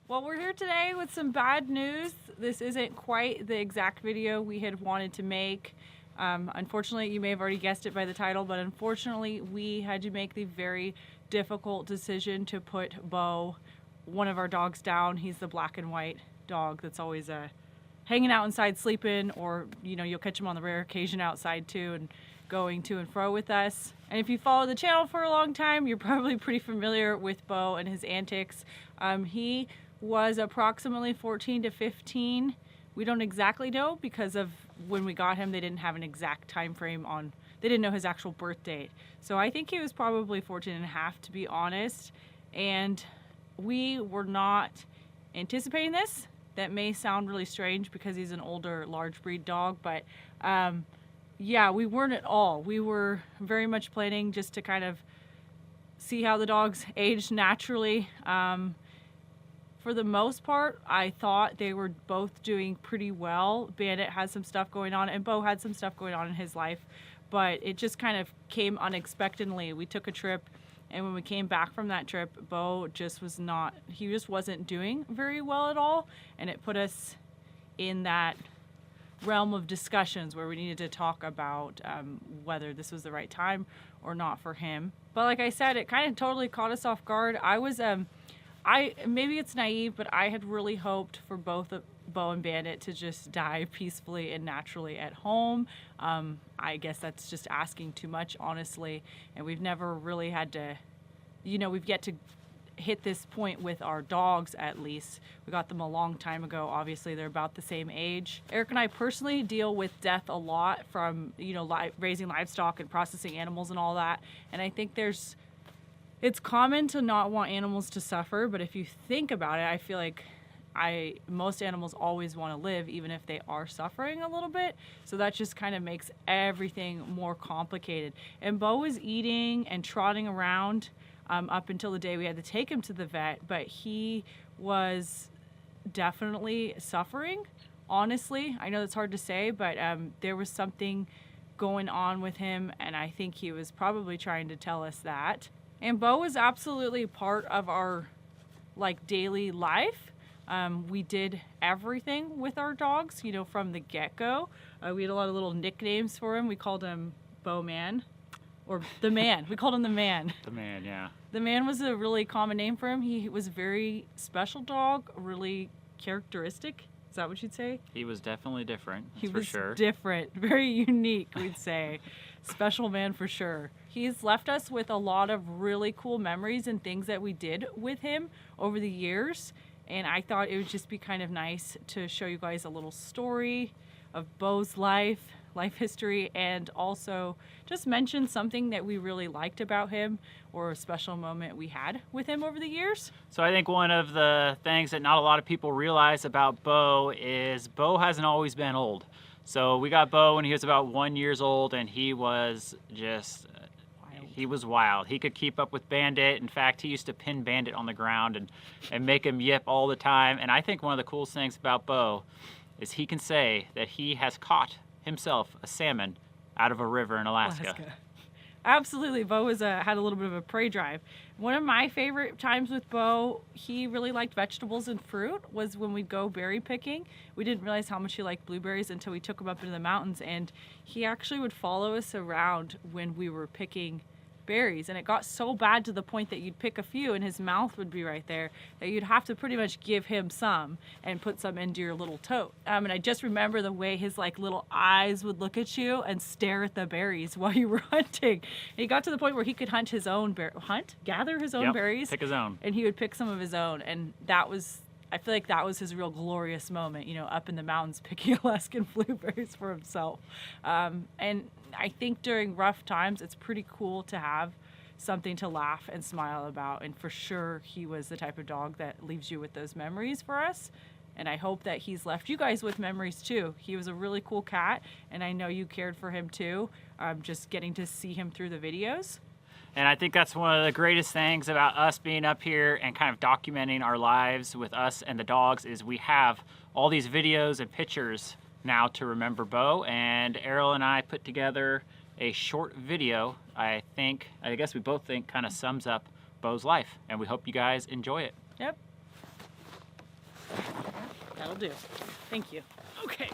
Well, we're here today with some bad news. This isn't quite the exact video we had wanted to make. Unfortunately, you may have already guessed it by the title, but unfortunately, we had to make the very difficult decision to put Bo, one of our dogs, down. He's the black and white dog that's always hanging out inside sleeping, or you'll catch him on the rare occasion outside too and going to and fro with us. And if you follow the channel for a long time, you're probably pretty familiar with Bo and his antics. He was approximately 14 to 15. We don't exactly know because of when we got him, they didn't have an exact time frame on, they didn't know his actual birth date. So I think he was probably 14 and a half, to be honest. And we were not anticipating this. That may sound really strange because he's an older large breed dog, but yeah, we weren't at all. We were very much planning just to kind of see how the dogs aged naturally. For the most part, I thought they were both doing pretty well. Bandit had some stuff going on and Bo had some stuff going on in his life, but it just kind of came unexpectedly. We took a trip, and when we came back from that trip, Bo just was not, he just wasn't doing very well at all, and it put us in that realm of discussions where we needed to talk about whether this was the right time or not for him. But like I said, it kind of totally caught us off guard. Maybe it's naive, but I had really hoped for both Bo and Bandit to just die peacefully and naturally at home. I guess that's just asking too much, honestly. And we've never really had to, we've yet to hit this point with our dogs, at least. We got them a long time ago. Obviously, they're about the same age. Eric and I personally deal with death a lot from, raising livestock and processing animals and all that. And I think it's common to not want animals to suffer, but if you think about it, I feel like most animals always want to live, even if they are suffering a little bit. So that just kind of makes everything more complicated. And Bo was eating and trotting around up until the day we had to take him to the vet, but he was definitely suffering, honestly. I know that's hard to say, but there was something going on with him, and I think he was probably trying to tell us that. And Bo was absolutely part of our daily life. We did everything with our dogs, from the get-go. We had a lot of little nicknames for him. We called him Bo Man, or the Man. We called him the Man. The Man, yeah. The Man was a really common name for him. He was a very special dog, really characteristic. Is that what you'd say? He was definitely different, He for was sure. different, very unique, we'd say. Special man for sure. He's left us with a lot of really cool memories and things that we did with him over the years. And I thought it would just be kind of nice to show you guys a little story of Bo's life history, and also just mention something that we really liked about him or a special moment we had with him over the years. So I think one of the things that not a lot of people realize about Bo is Bo hasn't always been old. So we got Bo when he was about 1 year old, and he was just wild. He was wild. He could keep up with Bandit. In fact, he used to pin Bandit on the ground and make him yip all the time. And I think one of the coolest things about Bo is he can say that he has caught himself a salmon out of a river in Alaska. Absolutely. Bo had a little bit of a prey drive. One of my favorite times with Bo, he really liked vegetables and fruit, was when we'd go berry picking. We didn't realize how much he liked blueberries until we took him up into the mountains, and he actually would follow us around when we were picking berries, and it got so bad to the point that you'd pick a few and his mouth would be right there, that you'd have to pretty much give him some and put some into your little tote. And I just remember the way his little eyes would look at you and stare at the berries while you were hunting. And he got to the point where he could gather his own berries, pick his own, and he would pick some of his own, and I feel like that was his real glorious moment, up in the mountains picking Alaskan blueberries for himself. And I think during rough times, it's pretty cool to have something to laugh and smile about. And for sure, he was the type of dog that leaves you with those memories for us. And I hope that he's left you guys with memories too. He was a really cool cat, and I know you cared for him too, just getting to see him through the videos. And I think that's one of the greatest things about us being up here and kind of documenting our lives with us and the dogs, is we have all these videos and pictures now to remember Bo. And Arielle and I put together a short video, I guess we both think kind of sums up Bo's life. And we hope you guys enjoy it. Yep. That'll do. Thank you. Okay.